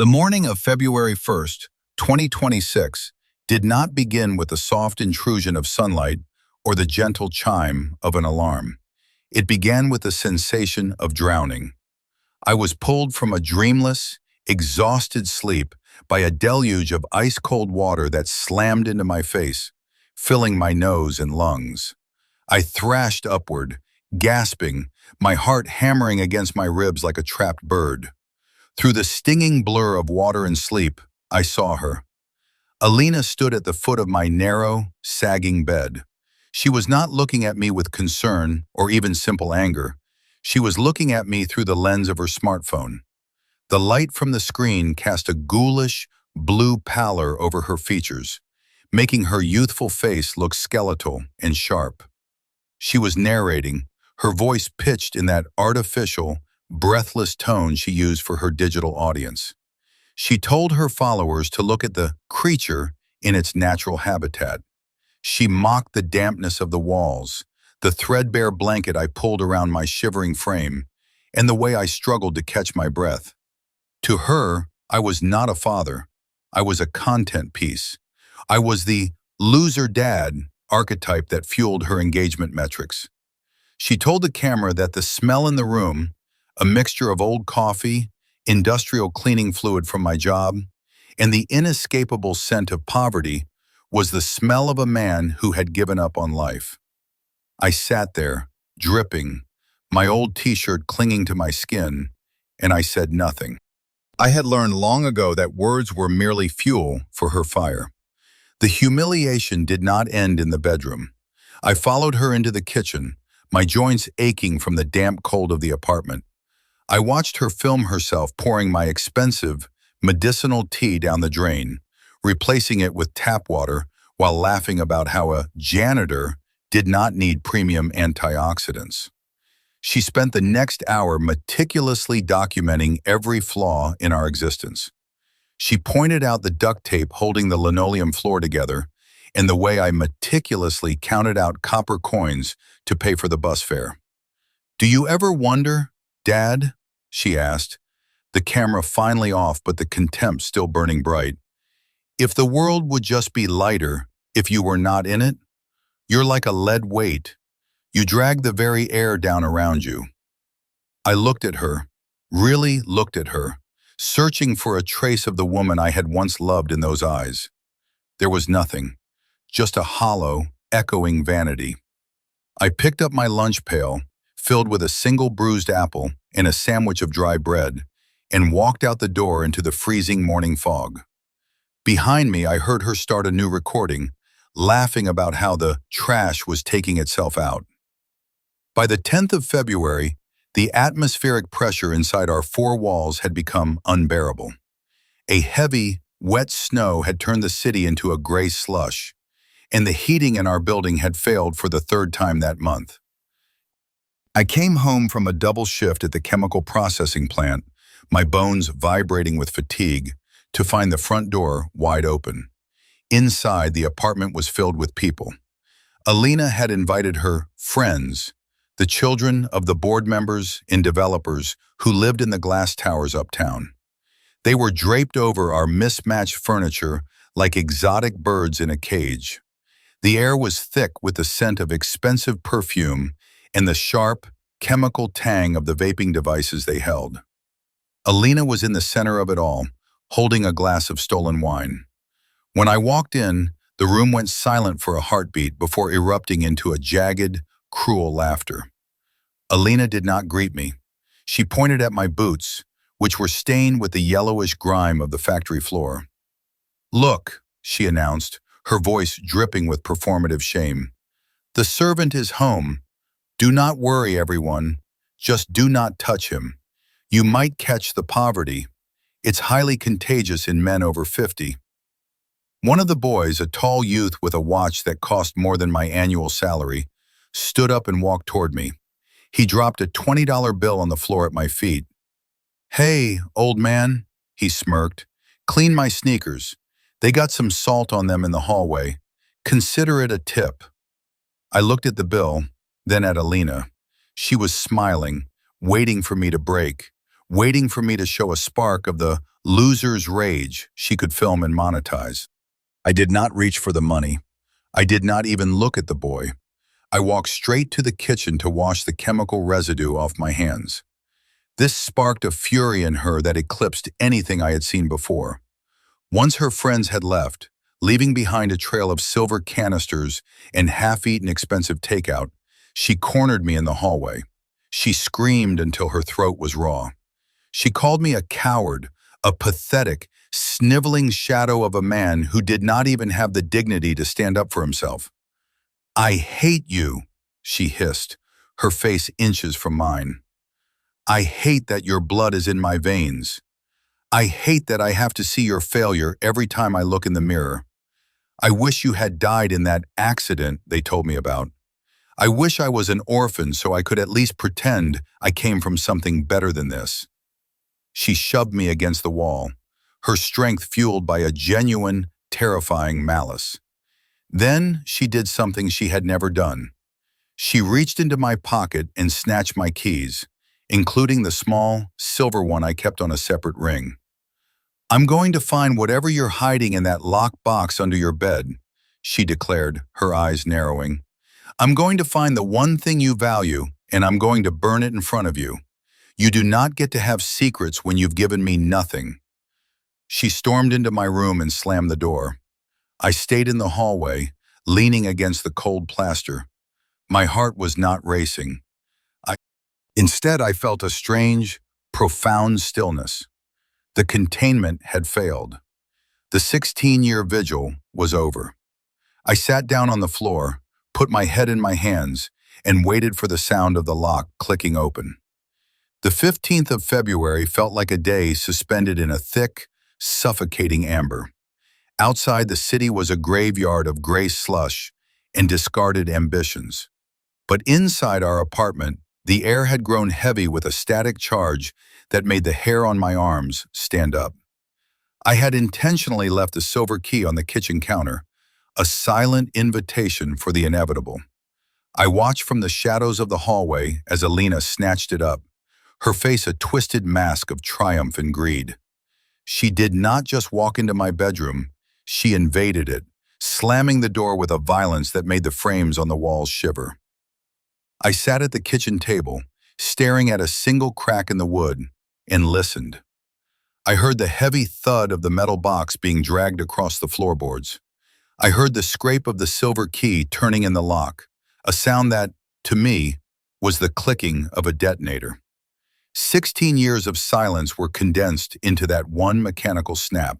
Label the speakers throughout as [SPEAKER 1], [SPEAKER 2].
[SPEAKER 1] The morning of February 1st, 2026, did not begin with the soft intrusion of sunlight or the gentle chime of an alarm. It began with the sensation of drowning. I was pulled from a dreamless, exhausted sleep by a deluge of ice-cold water that slammed into my face, filling my nose and lungs. I thrashed upward, gasping, my heart hammering against my ribs like a trapped bird. Through the stinging blur of water and sleep, I saw her. Alina stood at the foot of my narrow, sagging bed. She was not looking at me with concern or even simple anger. She was looking at me through the lens of her smartphone. The light from the screen cast a ghoulish, blue pallor over her features, making her youthful face look skeletal and sharp. She was narrating, her voice pitched in that artificial, breathless tone she used for her digital audience. She told her followers to look at the creature in its natural habitat. She mocked the dampness of the walls, the threadbare blanket I pulled around my shivering frame, and the way I struggled to catch my breath. To her, I was not a father. I was a content piece. I was the loser dad archetype that fueled her engagement metrics. She told the camera that the smell in the room, a mixture of old coffee, industrial cleaning fluid from my job, and the inescapable scent of poverty, was the smell of a man who had given up on life. I sat there, dripping, my old t-shirt clinging to my skin, and I said nothing. I had learned long ago that words were merely fuel for her fire. The humiliation did not end in the bedroom. I followed her into the kitchen, my joints aching from the damp cold of the apartment. I watched her film herself pouring my expensive, medicinal tea down the drain, replacing it with tap water while laughing about how a janitor did not need premium antioxidants. She spent the next hour meticulously documenting every flaw in our existence. She pointed out the duct tape holding the linoleum floor together and the way I meticulously counted out copper coins to pay for the bus fare. "Do you ever wonder, Dad?" she asked, the camera finally off but the contempt still burning bright. "If the world would just be lighter if you were not in it? You're like a lead weight. You drag the very air down around you." I looked at her, really looked at her, searching for a trace of the woman I had once loved in those eyes. There was nothing, just a hollow, echoing vanity. I picked up my lunch pail, filled with a single bruised apple and a sandwich of dry bread, and walked out the door into the freezing morning fog. Behind me, I heard her start a new recording, laughing about how the trash was taking itself out. By the 10th of February, the atmospheric pressure inside our four walls had become unbearable. A heavy, wet snow had turned the city into a gray slush, and the heating in our building had failed for the third time that month. I came home from a double shift at the chemical processing plant, my bones vibrating with fatigue, to find the front door wide open. Inside, the apartment was filled with people. Alina had invited her friends, the children of the board members and developers who lived in the glass towers uptown. They were draped over our mismatched furniture like exotic birds in a cage. The air was thick with the scent of expensive perfume and the sharp, chemical tang of the vaping devices they held. Alina was in the center of it all, holding a glass of stolen wine. When I walked in, the room went silent for a heartbeat before erupting into a jagged, cruel laughter. Alina did not greet me. She pointed at my boots, which were stained with the yellowish grime of the factory floor. "Look," she announced, her voice dripping with performative shame. "The servant is home. Do not worry, everyone. Just do not touch him. You might catch the poverty. It's highly contagious in men over 50. One of the boys, a tall youth with a watch that cost more than my annual salary, stood up and walked toward me. He dropped a $20 bill on the floor at my feet. "Hey, old man," he smirked. "Clean my sneakers. They got some salt on them in the hallway. Consider it a tip." I looked at the bill, then at Alina. She was smiling, waiting for me to break, waiting for me to show a spark of the loser's rage she could film and monetize. I did not reach for the money. I did not even look at the boy. I walked straight to the kitchen to wash the chemical residue off my hands. This sparked a fury in her that eclipsed anything I had seen before. Once her friends had left, leaving behind a trail of silver canisters and half-eaten expensive takeout, she cornered me in the hallway. She screamed until her throat was raw. She called me a coward, a pathetic, sniveling shadow of a man who did not even have the dignity to stand up for himself. "I hate you," she hissed, her face inches from mine. "I hate that your blood is in my veins. I hate that I have to see your failure every time I look in the mirror. I wish you had died in that accident they told me about. I wish I was an orphan so I could at least pretend I came from something better than this." She shoved me against the wall, her strength fueled by a genuine, terrifying malice. Then she did something she had never done. She reached into my pocket and snatched my keys, including the small, silver one I kept on a separate ring. "I'm going to find whatever you're hiding in that locked box under your bed," she declared, her eyes narrowing. "I'm going to find the one thing you value, and I'm going to burn it in front of you. You do not get to have secrets when you've given me nothing." She stormed into my room and slammed the door. I stayed in the hallway, leaning against the cold plaster. My heart was not racing. Instead, I felt a strange, profound stillness. The containment had failed. The 16-year vigil was over. I sat down on the floor, put my head in my hands, and waited for the sound of the lock clicking open. The 15th of February felt like a day suspended in a thick, suffocating amber. Outside, the city was a graveyard of gray slush and discarded ambitions. But inside our apartment, the air had grown heavy with a static charge that made the hair on my arms stand up. I had intentionally left a silver key on the kitchen counter, a silent invitation for the inevitable. I watched from the shadows of the hallway as Alina snatched it up, her face a twisted mask of triumph and greed. She did not just walk into my bedroom, she invaded it, slamming the door with a violence that made the frames on the walls shiver. I sat at the kitchen table, staring at a single crack in the wood, and listened. I heard the heavy thud of the metal box being dragged across the floorboards. I heard the scrape of the silver key turning in the lock, a sound that, to me, was the clicking of a detonator. 16 years of silence were condensed into that one mechanical snap.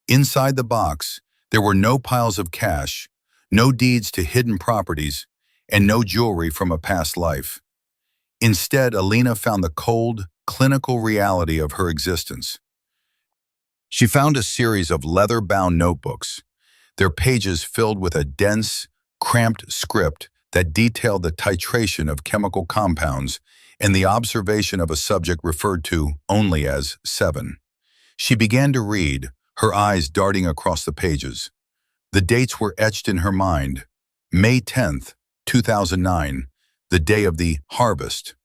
[SPEAKER 1] Inside the box, there were no piles of cash, no deeds to hidden properties, and no jewelry from a past life. Instead, Alina found the cold, clinical reality of her existence. She found a series of leather-bound notebooks, their pages filled with a dense, cramped script that detailed the titration of chemical compounds and the observation of a subject referred to only as 7. She began to read, her eyes darting across the pages. The dates were etched in her mind. May 10th, 2009, the day of the harvest.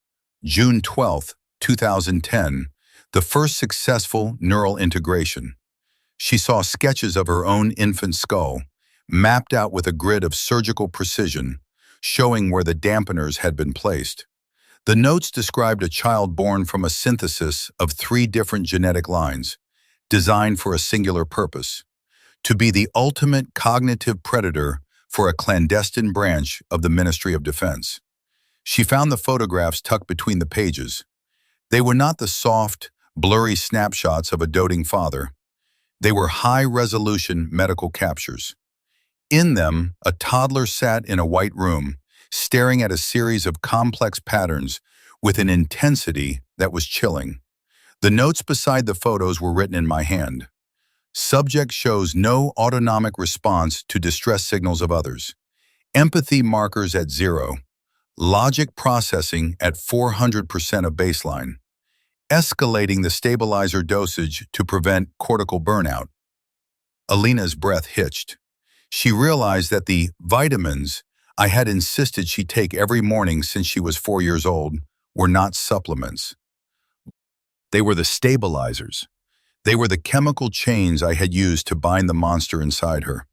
[SPEAKER 1] June 12th, 2010, the first successful neural integration. She saw sketches of her own infant skull, mapped out with a grid of surgical precision, showing where the dampeners had been placed. The notes described a child born from a synthesis of 3 different genetic lines, designed for a singular purpose: to be the ultimate cognitive predator for a clandestine branch of the Ministry of Defense. She found the photographs tucked between the pages. They were not the soft, blurry snapshots of a doting father. They were high-resolution medical captures. In them, a toddler sat in a white room, staring at a series of complex patterns with an intensity that was chilling. The notes beside the photos were written in my hand. Subject shows no autonomic response to distress signals of others. Empathy markers at 0. Logic processing at 400% of baseline. Escalating the stabilizer dosage to prevent cortical burnout. Alina's breath hitched. She realized that the vitamins I had insisted she take every morning since she was 4 years old were not supplements. They were the stabilizers. They were the chemical chains I had used to bind the monster inside her,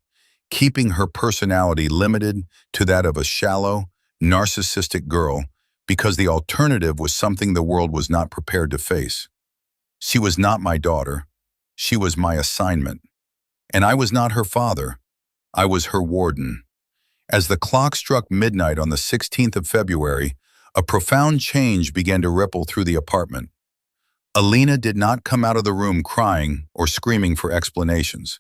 [SPEAKER 1] keeping her personality limited to that of a shallow, narcissistic girl, because the alternative was something the world was not prepared to face. She was not my daughter. She was my assignment. And I was not her father. I was her warden. As the clock struck midnight on the 16th of February, a profound change began to ripple through the apartment. Alina did not come out of the room crying or screaming for explanations.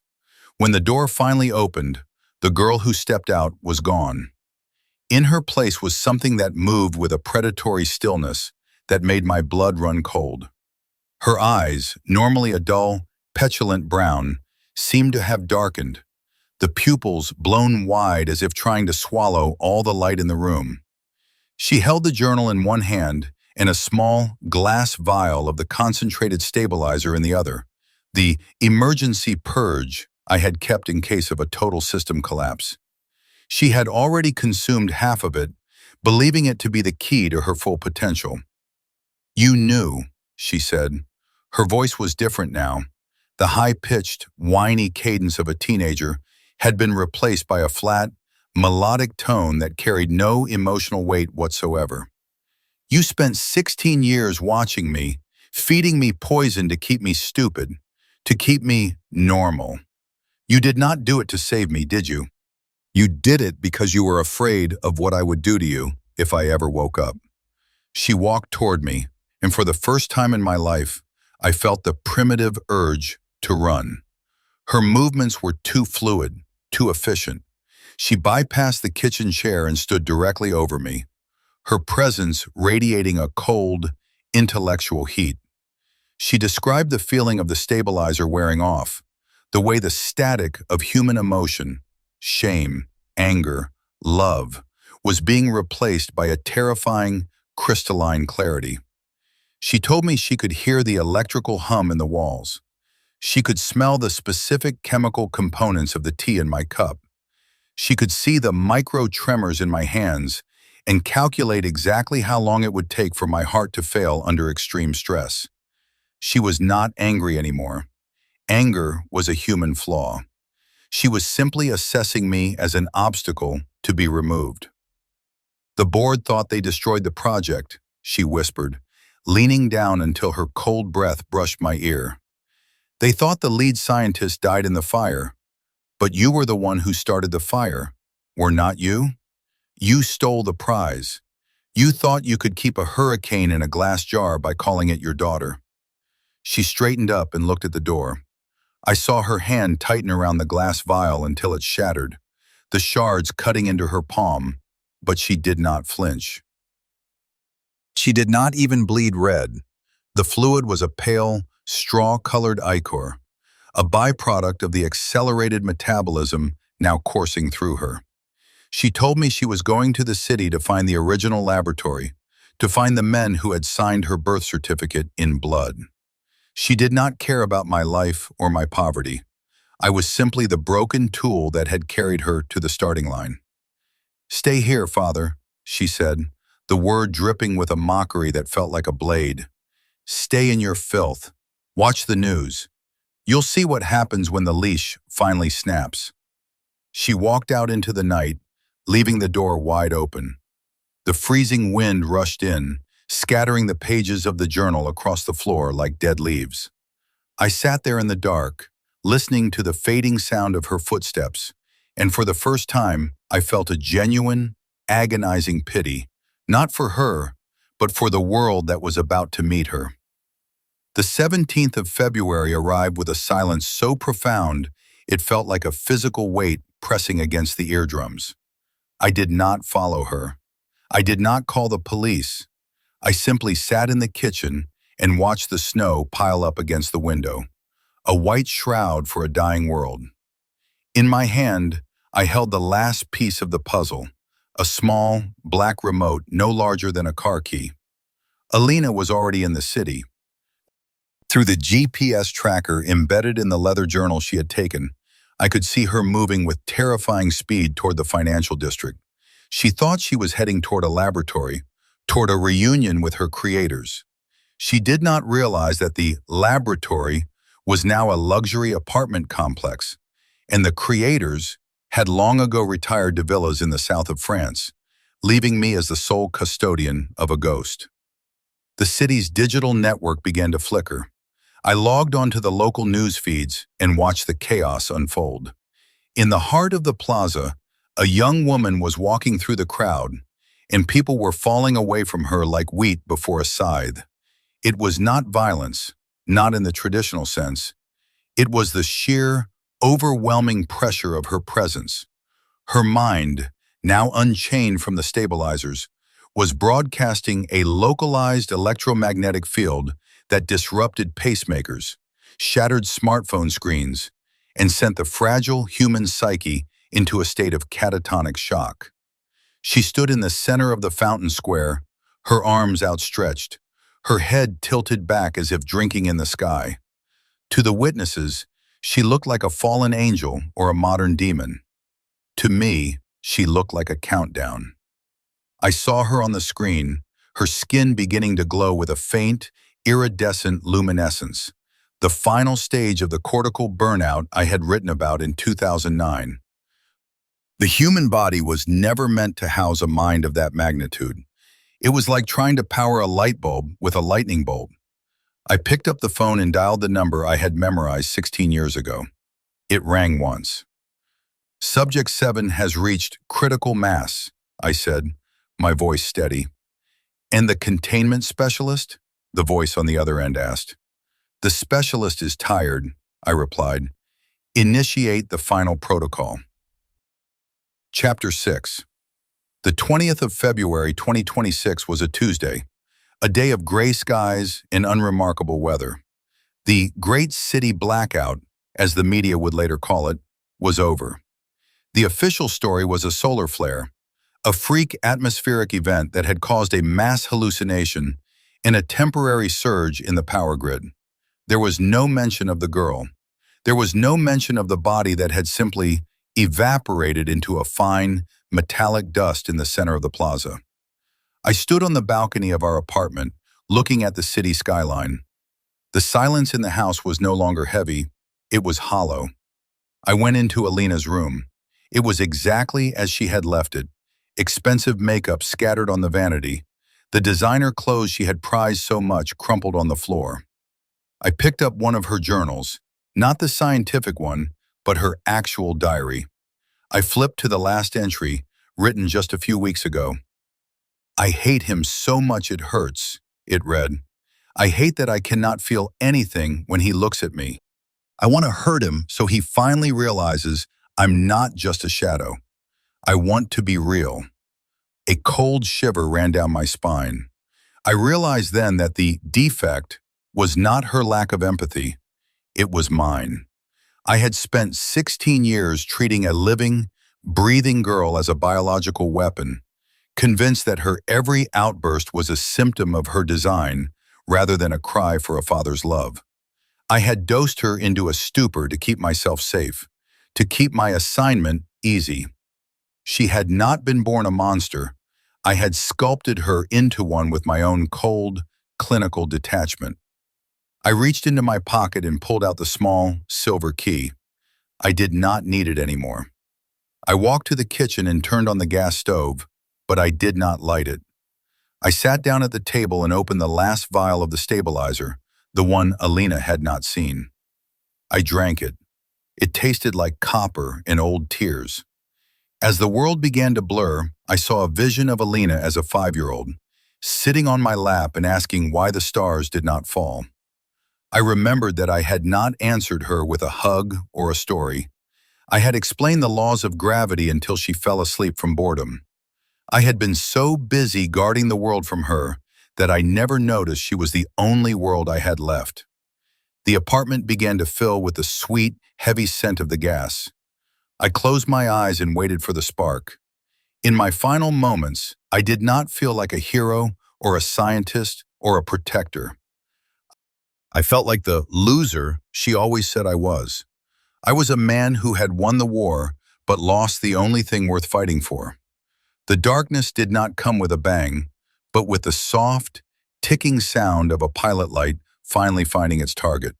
[SPEAKER 1] When the door finally opened, the girl who stepped out was gone. In her place was something that moved with a predatory stillness that made my blood run cold. Her eyes, normally a dull, petulant brown, seemed to have darkened, the pupils blown wide as if trying to swallow all the light in the room. She held the journal in one hand and a small glass vial of the concentrated stabilizer in the other, the emergency purge I had kept in case of a total system collapse. She had already consumed half of it, believing it to be the key to her full potential. "You knew," she said. Her voice was different now. The high-pitched, whiny cadence of a teenager had been replaced by a flat, melodic tone that carried no emotional weight whatsoever. "You spent 16 years watching me, feeding me poison to keep me stupid, to keep me normal. You did not do it to save me, did you? You did it because you were afraid of what I would do to you if I ever woke up." She walked toward me, and for the first time in my life, I felt the primitive urge to run. Her movements were too fluid, too efficient. She bypassed the kitchen chair and stood directly over me, her presence radiating a cold, intellectual heat. She described the feeling of the stabilizer wearing off, the way the static of human emotion, shame, anger, love, was being replaced by a terrifying, crystalline clarity. She told me she could hear the electrical hum in the walls. She could smell the specific chemical components of the tea in my cup. She could see the micro tremors in my hands and calculate exactly how long it would take for my heart to fail under extreme stress. She was not angry anymore. Anger was a human flaw. She was simply assessing me as an obstacle to be removed. "The board thought they destroyed the project," she whispered, leaning down until her cold breath brushed my ear. "They thought the lead scientist died in the fire, but you were the one who started the fire, were not you? You stole the prize. You thought you could keep a hurricane in a glass jar by calling it your daughter." She straightened up and looked at the door. I saw her hand tighten around the glass vial until it shattered, the shards cutting into her palm, but she did not flinch. She did not even bleed red. The fluid was a pale, straw-colored ichor, a byproduct of the accelerated metabolism now coursing through her. She told me she was going to the city to find the original laboratory, to find the men who had signed her birth certificate in blood. She did not care about my life or my poverty. I was simply the broken tool that had carried her to the starting line. "Stay here, Father," she said, the word dripping with a mockery that felt like a blade. "Stay in your filth. Watch the news. You'll see what happens when the leash finally snaps." She walked out into the night, leaving the door wide open. The freezing wind rushed in, scattering the pages of the journal across the floor like dead leaves. I sat there in the dark, listening to the fading sound of her footsteps, and for the first time, I felt a genuine, agonizing pity, not for her, but for the world that was about to meet her. The 17th of February arrived with a silence so profound it felt like a physical weight pressing against the eardrums. I did not follow her. I did not call the police. I simply sat in the kitchen and watched the snow pile up against the window, a white shroud for a dying world. In my hand, I held the last piece of the puzzle, a small, black remote no larger than a car key. Alina was already in the city. Through the GPS tracker embedded in the leather journal she had taken, I could see her moving with terrifying speed toward the financial district. She thought she was heading toward a laboratory, toward a reunion with her creators. She did not realize that the laboratory was now a luxury apartment complex, and the creators had long ago retired to villas in the south of France, leaving me as the sole custodian of a ghost. The city's digital network began to flicker. I logged onto the local news feeds and watched the chaos unfold. In the heart of the plaza, a young woman was walking through the crowd, and people were falling away from her like wheat before a scythe. It was not violence, not in the traditional sense. It was the sheer, overwhelming pressure of her presence. Her mind, now unchained from the stabilizers, was broadcasting a localized electromagnetic field that disrupted pacemakers, shattered smartphone screens, and sent the fragile human psyche into a state of catatonic shock. She stood in the center of the fountain square, her arms outstretched, her head tilted back as if drinking in the sky. To the witnesses, she looked like a fallen angel or a modern demon. To me, she looked like a countdown. I saw her on the screen, her skin beginning to glow with a faint, iridescent luminescence, the final stage of the cortical burnout I had written about in 2009. The human body was never meant to house a mind of that magnitude. It was like trying to power a light bulb with a lightning bolt. I picked up the phone and dialed the number I had memorized 16 years ago. It rang once. "Subject 7 has reached critical mass," I said, my voice steady. "And the containment specialist?" the voice on the other end asked. "The specialist is tired," I replied. "Initiate the final protocol." Chapter 6. The 20th of February 2026 was a Tuesday, a day of gray skies and unremarkable weather. The Great City Blackout, as the media would later call it, was over. The official story was a solar flare, a freak atmospheric event that had caused a mass hallucination and a temporary surge in the power grid. There was no mention of the girl. There was no mention of the body that had simply evaporated into a fine, metallic dust in the center of the plaza. I stood on the balcony of our apartment, looking at the city skyline. The silence in the house was no longer heavy, it was hollow. I went into Alina's room. It was exactly as she had left it, expensive makeup scattered on the vanity, the designer clothes she had prized so much crumpled on the floor. I picked up one of her journals, not the scientific one, but her actual diary. I flipped to the last entry, written just a few weeks ago. "I hate him so much it hurts," it read. "I hate that I cannot feel anything when he looks at me. I want to hurt him so he finally realizes I'm not just a shadow. I want to be real." A cold shiver ran down my spine. I realized then that the defect was not her lack of empathy, it was mine. I had spent 16 years treating a living, breathing girl as a biological weapon, convinced that her every outburst was a symptom of her design rather than a cry for a father's love. I had dosed her into a stupor to keep myself safe, to keep my assignment easy. She had not been born a monster. I had sculpted her into one with my own cold, clinical detachment. I reached into my pocket and pulled out the small, silver key. I did not need it anymore. I walked to the kitchen and turned on the gas stove, but I did not light it. I sat down at the table and opened the last vial of the stabilizer, the one Alina had not seen. I drank it. It tasted like copper and old tears. As the world began to blur, I saw a vision of Alina as a 5-year-old, sitting on my lap and asking why the stars did not fall. I remembered that I had not answered her with a hug or a story. I had explained the laws of gravity until she fell asleep from boredom. I had been so busy guarding the world from her that I never noticed she was the only world I had left. The apartment began to fill with the sweet, heavy scent of the gas. I closed my eyes and waited for the spark. In my final moments, I did not feel like a hero or a scientist or a protector. I felt like the loser she always said I was. I was a man who had won the war, but lost the only thing worth fighting for. The darkness did not come with a bang, but with the soft, ticking sound of a pilot light finally finding its target.